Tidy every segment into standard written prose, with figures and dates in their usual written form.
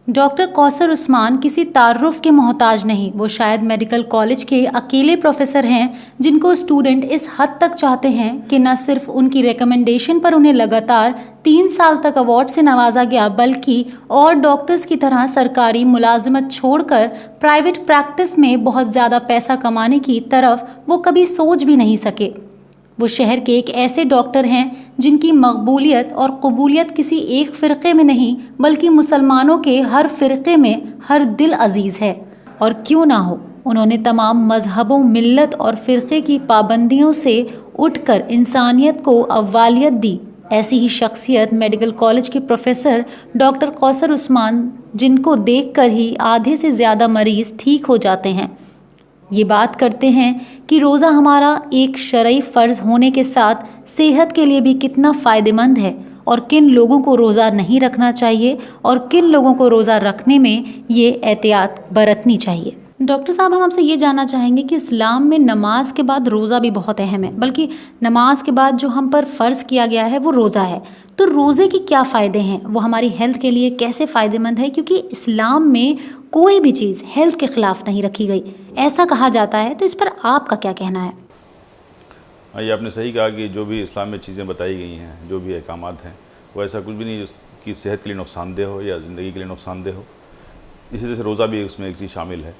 Doctor Kausar Usman किसी तारुफ के मोहताज नहीं। वो शायद मेडिकल कॉलेज के अकेले प्रोफेसर हैं जिनको स्टूडेंट इस हद तक चाहते हैं कि न सिर्फ उनकी रिकमेंडेशन पर उन्हें लगातार 3 साल तक अवार्ड से नवाजा गया, बल्कि और डॉक्टर्स की तरह सरकारी मुलाजिमत छोड़कर प्राइवेट प्रैक्टिस में बहुत ज़्यादा पैसा कमाने की तरफ वो कभी सोच भी नहीं सके। वो शहर के एक ऐसे डॉक्टर हैं जिनकी मकबूलियत और कबूलियत किसी एक फ़िरक़े में नहीं, बल्कि मुसलमानों के हर फ़िरक़े में हर दिल अज़ीज़ है। और क्यों ना हो, उन्होंने तमाम मज़हबों, मिल्लत और फ़िरक़े की पाबंदियों से उठकर इंसानियत को अव्वालियत दी। ऐसी ही शख्सियत मेडिकल कॉलेज के प्रोफेसर डॉक्टर कौसर उस्मान, जिनको देखकर ही आधे से ज़्यादा मरीज़ ठीक हो जाते हैं। ये बात करते हैं कि रोज़ा हमारा एक शरई फ़र्ज़ होने के साथ सेहत के लिए भी कितना फ़ायदेमंद है, और किन लोगों को रोज़ा नहीं रखना चाहिए और किन लोगों को रोज़ा रखने में ये एहतियात बरतनी चाहिए। डॉक्टर साहब, हम आपसे ये जानना चाहेंगे कि इस्लाम में नमाज के बाद रोज़ा भी बहुत अहम है, बल्कि नमाज के बाद जो हम पर फ़र्ज़ किया गया है वो रोज़ा है। तो रोज़े के क्या फ़ायदे हैं, वो हमारी हेल्थ के लिए कैसे फ़ायदेमंद है? क्योंकि इस्लाम में कोई भी चीज़ हेल्थ के ख़िलाफ़ नहीं रखी गई, ऐसा कहा जाता है। तो इस पर आपका क्या कहना है? हाँ, ये आपने सही कहा कि जो भी इस्लाम में चीज़ें बताई गई हैं, जो भी अहकामात हैं, वो ऐसा कुछ भी नहीं जिसकी सेहत के लिए नुकसानदेह हो या ज़िंदगी के लिए नुकसानदेह हो। इसी तरह से रोज़ा भी उसमें एक चीज़ शामिल है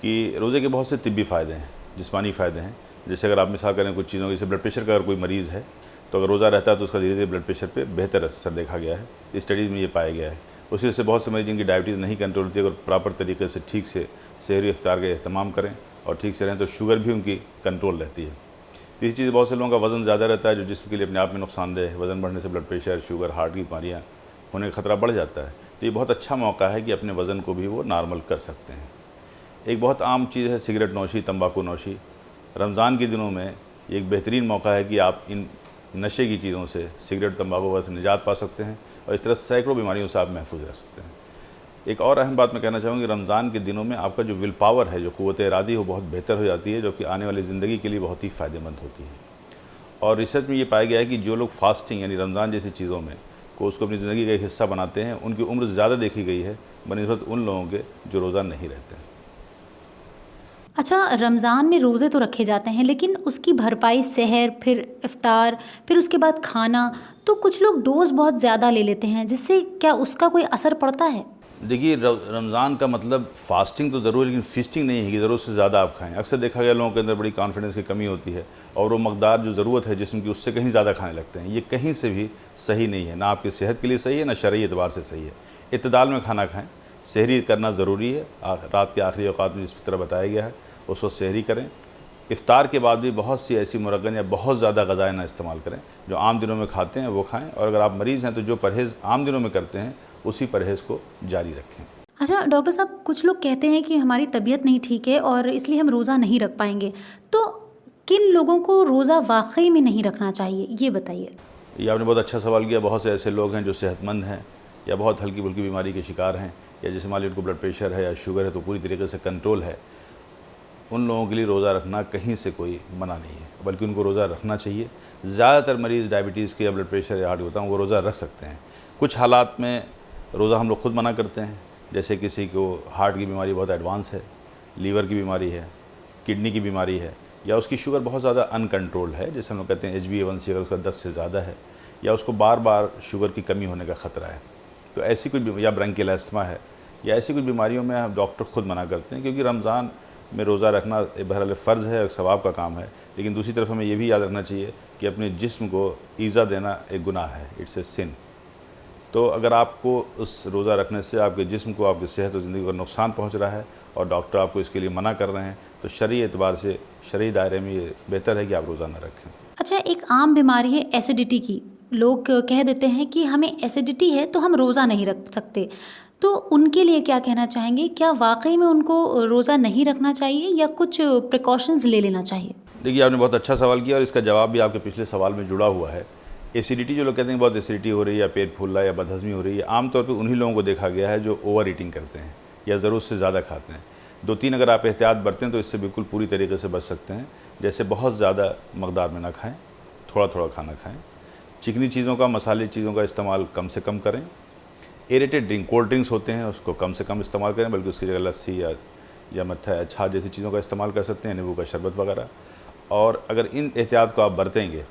कि रोज़े के बहुत से तिब्बी फ़ायदे हैं, जिस्मानी फ़ायदे हैं। जैसे अगर आप मिसाल करें कुछ चीज़ों की, जैसे ब्लड प्रेशर का अगर कोई मरीज़ है तो अगर रोज़ा रहता है तो उसका धीरे धीरे ब्लड प्रेशर पे बेहतर असर देखा गया है, स्टडीज़ में ये पाया गया है। उसी वजह से बहुत से मरीज़ जिनकी डायबिटीज़ नहीं कंट्रोल होती है, अगर प्रॉपर तरीके से ठीक से सहरी इफ्तार का अहतमाम करें और ठीक से रहें तो शुगर भी उनकी कंट्रोल रहती है। तीसरी चीज़, बहुत से लोगों का वज़न ज़्यादा रहता है, जो जिस्म के लिए अपने आप में नुकसानदेह है। वज़न बढ़ने से ब्लड प्रेशर, शुगर, हार्ट की बीमारियाँ होने का खतरा बढ़ जाता है। तो ये बहुत अच्छा मौका है कि अपने वज़न को भी वो नॉर्मल कर सकते हैं। एक बहुत आम चीज़ है सिगरेट नोशी, तंबाकू नोशी। रमज़ान के दिनों में ये एक बेहतरीन मौका है कि आप इन नशे की चीज़ों से, सिगरेट, तंबाकू वगैरह से निजात पा सकते हैं और इस तरह सैकड़ों बीमारियों से आप महफूज रह सकते हैं। एक और अहम बात मैं कहना चाहूँगी, रमज़ान के दिनों में आपका जो विल पावर है, जो क़ुव्वत इरादी, वो बहुत बेहतर हो जाती है, जो कि आने वाली ज़िंदगी के लिए बहुत ही फ़ायदेमंद होती है। और रिसर्च में ये पाया गया है कि जो लोग फास्टिंग यानी रमज़ान जैसी चीज़ों में को उसको अपनी ज़िंदगी का एक हिस्सा बनाते हैं, उनकी उम्र ज़्यादा देखी गई है बनिस्बत उन लोगों के जो रोज़ा नहीं रहते हैं। अच्छा, रमज़ान में रोज़े तो रखे जाते हैं, लेकिन उसकी भरपाई सहर, फिर इफ़्तार, फिर उसके बाद खाना, तो कुछ लोग डोज़ बहुत ज़्यादा ले लेते हैं, जिससे क्या उसका कोई असर पड़ता है? देखिए, रमज़ान का मतलब फ़ास्टिंग तो ज़रूर है, लेकिन फ़ीस्टिंग नहीं है कि ज़रूरत से ज़्यादा आप खाएँ। अक्सर देखा गया लोगों के अंदर बड़ी कॉन्फिडेंस की कमी होती है और वो मकदार जो ज़रूरत है जिस्म की, उससे कहीं ज़्यादा खाने लगते हैं। ये कहीं से भी सही नहीं है, ना आपकी सेहत के लिए सही है, ना शरई एतबार से सही है। इत्तेदाल में खाना खाएँ, सहरी करना ज़रूरी है। रात के आखिरी औक़ात में जिस तरह बताया गया है, उस वक़्त सहरी करें। इफ़्तार के बाद भी बहुत सी ऐसी मुरग्गन या बहुत ज़्यादा ग़ज़ाएँ ना इस्तेमाल करें। जो आम दिनों में खाते हैं वो खाएँ, और अगर आप मरीज़ हैं तो जो परहेज़ आम दिनों में करते हैं उसी परहेज़ को जारी रखें। अच्छा डॉक्टर साहब, कुछ लोग कहते हैं कि हमारी तबीयत नहीं ठीक है और इसलिए हम रोज़ा नहीं रख पाएँगे। तो किन लोगों को रोज़ा वाक़ई में नहीं रखना चाहिए, ये बताइए? ये आपने बहुत अच्छा सवाल किया। बहुत से ऐसे लोग हैं जो सेहतमंद हैं या बहुत हल्की-फुल्की बीमारी के शिकार हैं, या जैसे मान लीजिए उनको ब्लड प्रेशर है या शुगर है तो पूरी तरीके से कंट्रोल है। उन लोगों के लिए रोज़ा रखना कहीं से कोई मना नहीं है, बल्कि उनको रोज़ा रखना चाहिए। ज़्यादातर मरीज़ डायबिटीज़ के या ब्लड प्रेशर या हार्ट के बताऊँ, वो रोज़ा रख सकते हैं। कुछ हालात में रोज़ा हम लोग खुद मना करते हैं, जैसे किसी को हार्ट की बीमारी बहुत एडवांस है, लीवर की बीमारी है, किडनी की बीमारी है, या उसकी शुगर बहुत ज़्यादा अनकंट्रोल्ड है, जैसे हम लोग कहते हैं HbA1c अगर उसका 10 से ज़्यादा है, या उसको बार बार शुगर की कमी होने का ख़तरा है। तो ऐसी कुछ या ब्रोंकियल अस्थमा है, या ऐसी कुछ बीमारियों में हम डॉक्टर खुद मना करते हैं, क्योंकि रमज़ान में रोज़ा रखना बहरहाल फ़र्ज़ है, सवाब का काम है। लेकिन दूसरी तरफ हमें ये भी याद रखना चाहिए कि अपने जिस्म को ईज़ा देना एक गुनाह है, इट्स ए सिन। तो अगर आपको उस रोज़ा रखने से आपके जिस्म को, आपकी सेहत और ज़िंदगी को नुकसान पहुँच रहा है और डॉक्टर आपको इसके लिए मना कर रहे हैं, तो शरई एतबार से, शरई दायरे में ये बेहतर है कि आप रोज़ा ना रखें। अच्छा, एक आम बीमारी है एसिडिटी की। लोग कह देते हैं कि हमें एसिडिटी है तो हम रोज़ा नहीं रख सकते। तो उनके लिए क्या कहना चाहेंगे? क्या वाक़ई में उनको रोज़ा नहीं रखना चाहिए या कुछ प्रिकॉशंस ले लेना चाहिए? देखिए, आपने बहुत अच्छा सवाल किया और इसका जवाब भी आपके पिछले सवाल में जुड़ा हुआ है। एसिडिटी, जो लोग कहते हैं बहुत एसिडिटी हो रही है या पेट फूल रहा है या बदहज़मी हो रही है, आमतौर पे उन्हीं लोगों को देखा गया है जो ओवर ईटिंग करते हैं या ज़रूरत से ज़्यादा खाते हैं। 2-3 अगर आप एहतियात बरतें तो इससे बिल्कुल पूरी तरीके से बच सकते हैं। जैसे बहुत ज़्यादा मकदार में ना खाएँ, थोड़ा-थोड़ा खाना खाएँ। चिकनी चीज़ों का, मसाले चीज़ों का इस्तेमाल कम से कम करें। एरेटेड ड्रिंक, कोल्ड ड्रिंक्स होते हैं उसको कम से कम इस्तेमाल करें, बल्कि उसकी जगह लस्सी या मट्ठा छाछ जैसी चीज़ों का इस्तेमाल कर सकते हैं, नींबू का शरबत वगैरह। और अगर इन एहतियात को आप बरतेंगे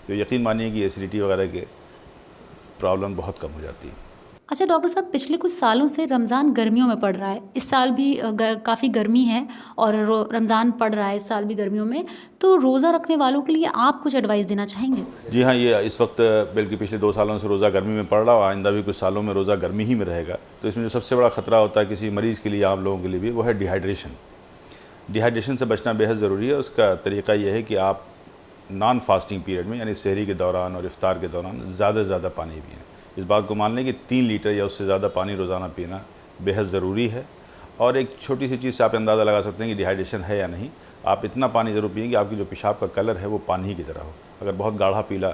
तो यकीन मानिए कि एसिडिटी वगैरह के प्रॉब्लम बहुत कम हो जाती है। अच्छा डॉक्टर साहब, पिछले कुछ सालों से रमज़ान गर्मियों में पड़ रहा है। इस साल भी काफ़ी गर्मी है और रमज़ान पड़ रहा है इस साल भी गर्मियों में। तो रोज़ा रखने वालों के लिए आप कुछ एडवाइस देना चाहेंगे? जी हाँ, ये इस वक्त बल्कि पिछले 2 सालों से रोज़ा गर्मी में पड़ रहा है और आइंदा भी कुछ सालों में रोज़ा गर्मी ही में रहेगा। तो इसमें जो सबसे बड़ा ख़तरा होता है किसी मरीज़ के लिए, आम लोगों के लिए भी, वो है डिहाइड्रेशन। डिहाइड्रेशन से बचना बेहद ज़रूरी है। उसका तरीक़ा ये है कि आप नॉन फास्टिंग पीरियड में, यानी सहरी के दौरान और इफ्तार के दौरान ज़्यादा से ज़्यादा पानी पिएँ। इस बात को मान लें कि 3 लीटर या उससे ज़्यादा पानी रोज़ाना पीना बेहद ज़रूरी है। और एक छोटी सी चीज़ से आप अंदाज़ा लगा सकते हैं कि डिहाइड्रेशन है या नहीं। आप इतना पानी ज़रूर पिएँ कि आपकी जो पेशाब का कलर है वो पानी ही की तरह हो। अगर बहुत गाढ़ा पीला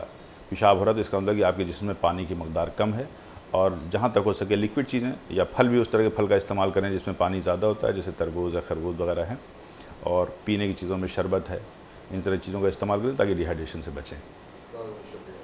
पेशाब हो रहा है तो इसका मतलब कि आपके जिस्म में पानी की मकदार कम है। और जहाँ तक हो सके लिक्विड चीज़ें या फल भी उस तरह के फल का इस्तेमाल करें जिसमें पानी ज़्यादा होता है, जैसे तरबूज या खरबूज वगैरह हैं। और पीने की चीज़ों में शरबत है, इन तरह चीज़ों का इस्तेमाल करें ताकि डिहाइड्रेशन से बचें। बहुत बहुत शुक्रिया।